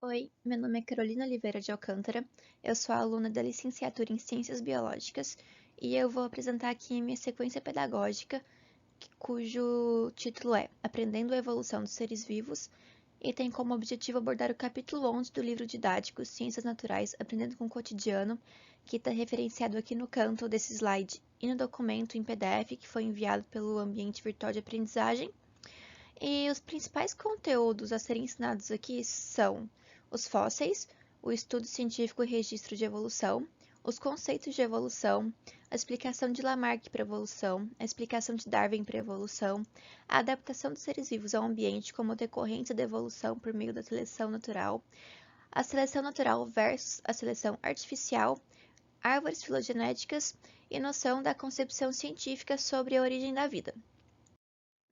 Oi, meu nome é Carolina Oliveira de Alcântara, eu sou aluna da licenciatura em Ciências Biológicas e eu vou apresentar aqui minha sequência pedagógica, cujo título é Aprendendo a Evolução dos Seres Vivos e tem como objetivo abordar o capítulo 11 do livro didático Ciências Naturais Aprendendo com o Cotidiano, que está referenciado aqui no canto desse slide e no documento em PDF que foi enviado pelo ambiente virtual de aprendizagem. E os principais conteúdos a serem ensinados aqui são os fósseis, o estudo científico e registro de evolução, os conceitos de evolução, a explicação de Lamarck para evolução, a explicação de Darwin para evolução, a adaptação dos seres vivos ao ambiente como decorrência da evolução por meio da seleção natural, a seleção natural versus a seleção artificial, árvores filogenéticas e noção da concepção científica sobre a origem da vida.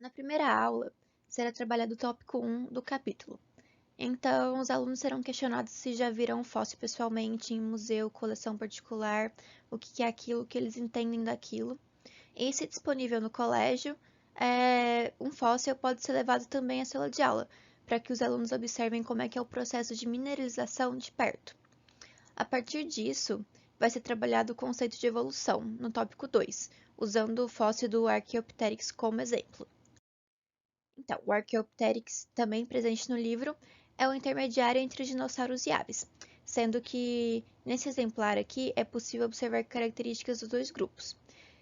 Na primeira aula, será trabalhado o tópico 1 do capítulo. Então, os alunos serão questionados se já viram um fóssil pessoalmente em museu, coleção particular, o que é aquilo, o que eles entendem daquilo. E se disponível no colégio, um fóssil pode ser levado também à sala de aula, para que os alunos observem como é que é o processo de mineralização de perto. A partir disso, vai ser trabalhado o conceito de evolução, no tópico 2, usando o fóssil do Archaeopteryx como exemplo. Então, o Archaeopteryx, também presente no livro, é o intermediário entre os dinossauros e aves, sendo que nesse exemplar aqui é possível observar características dos dois grupos.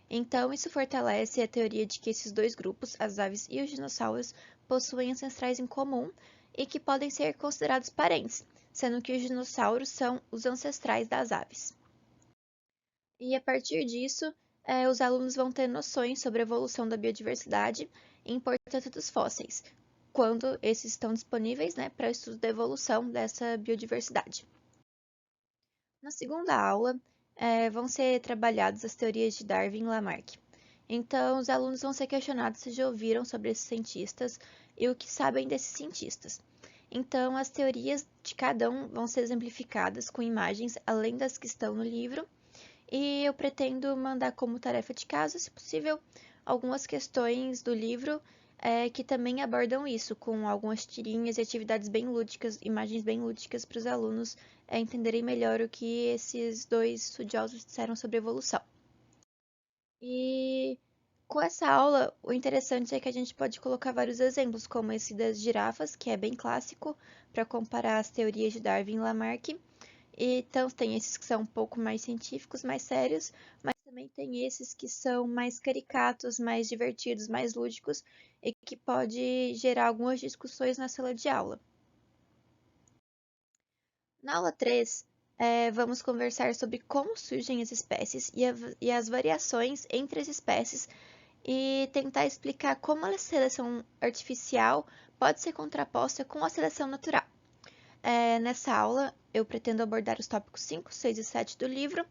Então, isso fortalece a teoria de que esses dois grupos, as aves e os dinossauros, possuem ancestrais em comum e que podem ser considerados parentes, sendo que os dinossauros são os ancestrais das aves. E a partir disso, os alunos vão ter noções sobre a evolução da biodiversidade e importância dos fósseis, quando esses estão disponíveis, né, para o estudo da evolução dessa biodiversidade. Na segunda aula, vão ser trabalhadas as teorias de Darwin e Lamarck. Então, os alunos vão ser questionados se já ouviram sobre esses cientistas e o que sabem desses cientistas. Então, as teorias de cada um vão ser exemplificadas com imagens além das que estão no livro, e eu pretendo mandar como tarefa de casa, se possível, algumas questões do livro que também abordam isso, com algumas tirinhas e atividades bem lúdicas, imagens bem lúdicas para os alunos entenderem melhor o que esses dois estudiosos disseram sobre evolução. E com essa aula, o interessante é que a gente pode colocar vários exemplos, como esse das girafas, que é bem clássico, para comparar as teorias de Darwin e Lamarck. E então tem esses que são um pouco mais científicos, mais sérios, mas também tem esses que são mais caricatos, mais divertidos, mais lúdicos e que pode gerar algumas discussões na sala de aula. Na aula 3, vamos conversar sobre como surgem as espécies e as variações entre as espécies e tentar explicar como a seleção artificial pode ser contraposta com a seleção natural. Nessa aula, eu pretendo abordar os tópicos 5, 6 e 7 do livro,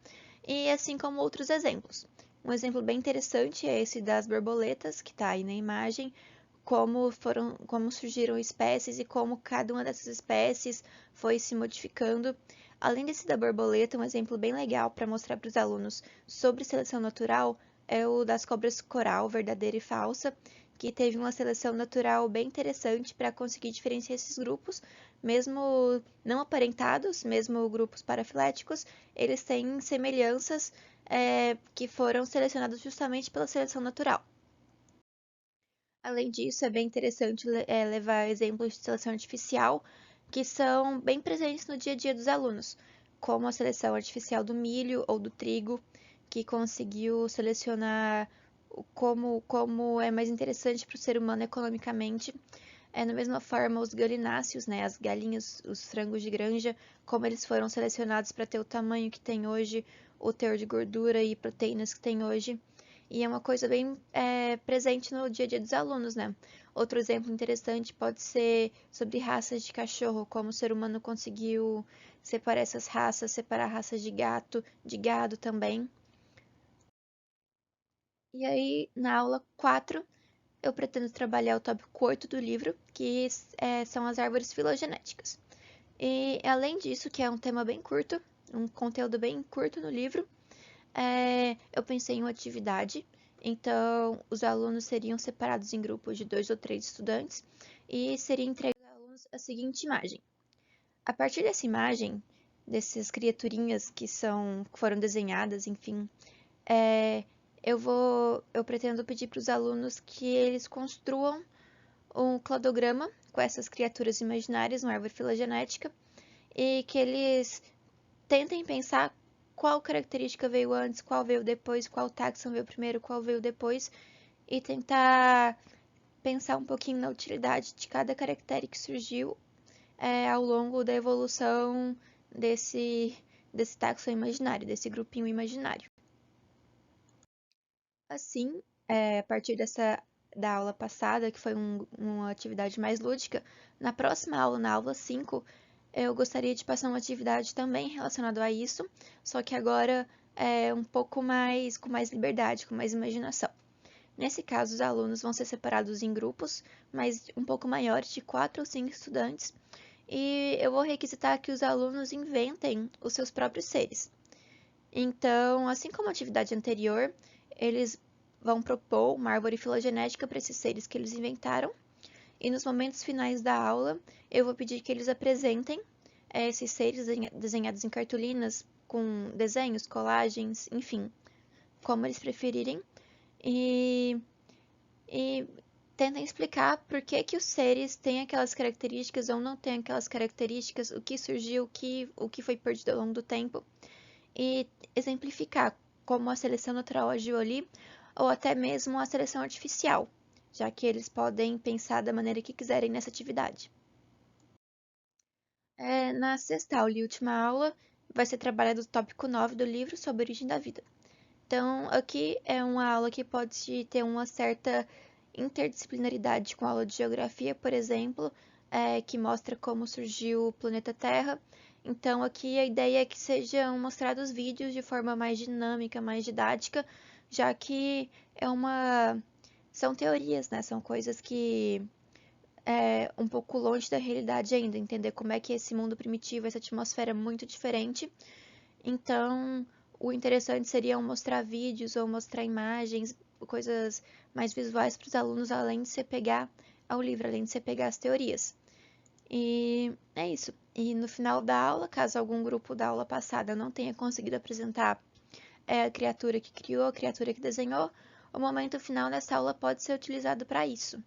e assim como outros exemplos. Um exemplo bem interessante é esse das borboletas, que está aí na imagem, como surgiram espécies e como cada uma dessas espécies foi se modificando. Além desse da borboleta, um exemplo bem legal para mostrar para os alunos sobre seleção natural é o das cobras coral, verdadeira e falsa, que teve uma seleção natural bem interessante para conseguir diferenciar esses grupos, mesmo não aparentados, mesmo grupos parafiléticos, eles têm semelhanças que foram selecionadas justamente pela seleção natural. Além disso, é bem interessante levar exemplos de seleção artificial que são bem presentes no dia a dia dos alunos, como a seleção artificial do milho ou do trigo, que conseguiu selecionar como é mais interessante para o ser humano economicamente. Da mesma forma, os galináceos, né, as galinhas, os frangos de granja, como eles foram selecionados para ter o tamanho que tem hoje, o teor de gordura e proteínas que tem hoje. E é uma coisa bem presente no dia a dia dos alunos, né? Outro exemplo interessante pode ser sobre raças de cachorro, como o ser humano conseguiu separar essas raças, separar raças de gato, de gado também. E aí, na aula 4, eu pretendo trabalhar o tópico 8 do livro, que são as árvores filogenéticas. E além disso, que é um tema bem curto, um conteúdo bem curto no livro, eu pensei em uma atividade. Então, os alunos seriam separados em grupos de 2 ou 3 estudantes e seria entregue aos alunos a seguinte imagem. A partir dessa imagem, dessas criaturinhas que foram desenhadas, enfim, é, eu pretendo pedir para os alunos que eles construam um cladograma com essas criaturas imaginárias, uma árvore filogenética, e que eles tentem pensar qual característica veio antes, qual veio depois, qual táxon veio primeiro, qual veio depois, e tentar pensar um pouquinho na utilidade de cada caractere que surgiu ao longo da evolução desse táxon imaginário, desse grupinho imaginário. Assim, a partir da aula passada, que foi uma atividade mais lúdica, na próxima aula, na aula 5, eu gostaria de passar uma atividade também relacionada a isso, só que agora um pouco mais, com mais liberdade, com mais imaginação. Nesse caso, os alunos vão ser separados em grupos, mas um pouco maiores, de 4 ou 5 estudantes, e eu vou requisitar que os alunos inventem os seus próprios seres. Então, assim como a atividade anterior, eles vão propor uma árvore filogenética para esses seres que eles inventaram, e nos momentos finais da aula, eu vou pedir que eles apresentem esses seres desenhados em cartolinas, com desenhos, colagens, enfim, como eles preferirem, e, e tentem explicar por que que os seres têm aquelas características ou não têm aquelas características, o que surgiu, o que foi perdido ao longo do tempo, e exemplificar como a seleção natural agiu ali, ou até mesmo a seleção artificial, já que eles podem pensar da maneira que quiserem nessa atividade. Na sexta aula e última aula, vai ser trabalhado o tópico 9 do livro sobre a origem da vida. Então, aqui é uma aula que pode ter uma certa interdisciplinaridade com a aula de geografia, por exemplo, que mostra como surgiu o planeta Terra. Então, aqui a ideia é que sejam mostrados vídeos de forma mais dinâmica, mais didática, já que são teorias, né? São coisas que um pouco longe da realidade ainda, entender como é que esse mundo primitivo, essa atmosfera é muito diferente. Então, o interessante seria mostrar vídeos ou mostrar imagens, coisas mais visuais para os alunos, além de se pegar ao livro, além de se pegar as teorias. E é isso. E no final da aula, caso algum grupo da aula passada não tenha conseguido apresentar a criatura que criou, a criatura que desenhou, o momento final dessa aula pode ser utilizado para isso.